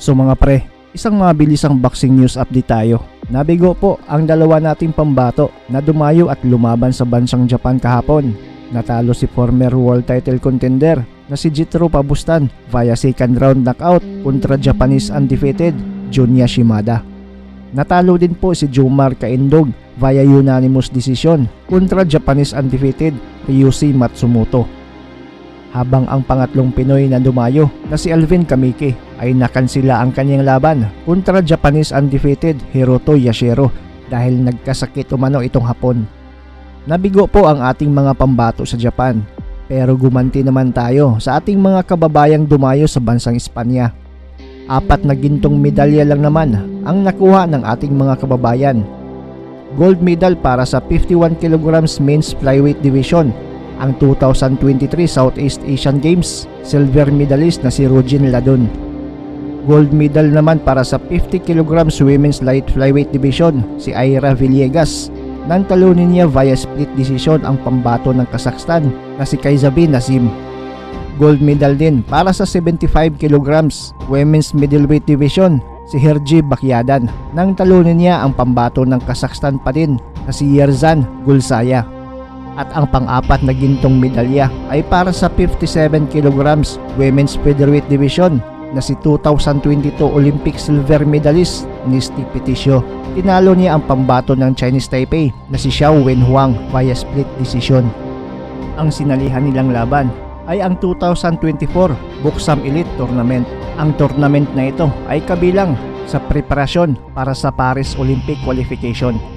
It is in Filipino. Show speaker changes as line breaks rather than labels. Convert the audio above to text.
So mga pre, isang mabilisang boxing news update tayo. Nabigo po ang dalawa nating pambato na dumayo at lumaban sa bansang Japan kahapon. Natalo si former world title contender na si Jitro Pabustan via second round knockout kontra Japanese undefeated Junya Shimada. Natalo din po si Jomar Kaindog via unanimous decision kontra Japanese undefeated Ryushi Matsumoto. Habang ang pangatlong Pinoy na dumayo na si Alvin Kamiki ay nakansila ang kanyang laban kontra Japanese undefeated Hiroto Yashiro dahil nagkasakit umano itong hapon. Nabigo po ang ating mga pambato sa Japan, pero gumanti naman tayo sa ating mga kababayang dumayo sa bansang Espanya. 4 na gintong medalya lang naman ang nakuha ng ating mga kababayan. Gold medal para sa 51 kg men's flyweight division ang 2023 Southeast Asian Games, silver medalist na si Rogin Ladon. Gold medal naman para sa 50 kg women's light flyweight division si Ira Villegas. Nang talunin niya via split decision ang pambato ng Kazakhstan na si Kaizabi Nazim. Gold medal din para sa 75 kg women's middleweight division si Herji Bakyadan. Nang talunin niya ang pambato ng Kazakhstan pa din na si Yerzan Gulsaya. At ang pang-apat na gintong medalya ay para sa 57 kg women's featherweight division na si 2022 Olympic silver medalist ni Steve Peticio. Tinalo niya ang pambato ng Chinese Taipei na si Xiao Wenhuang via split decision. Ang sinalihan nilang laban ay ang 2024 Buxam Elite Tournament. Ang tournament na ito ay kabilang sa preparasyon para sa Paris Olympic qualification.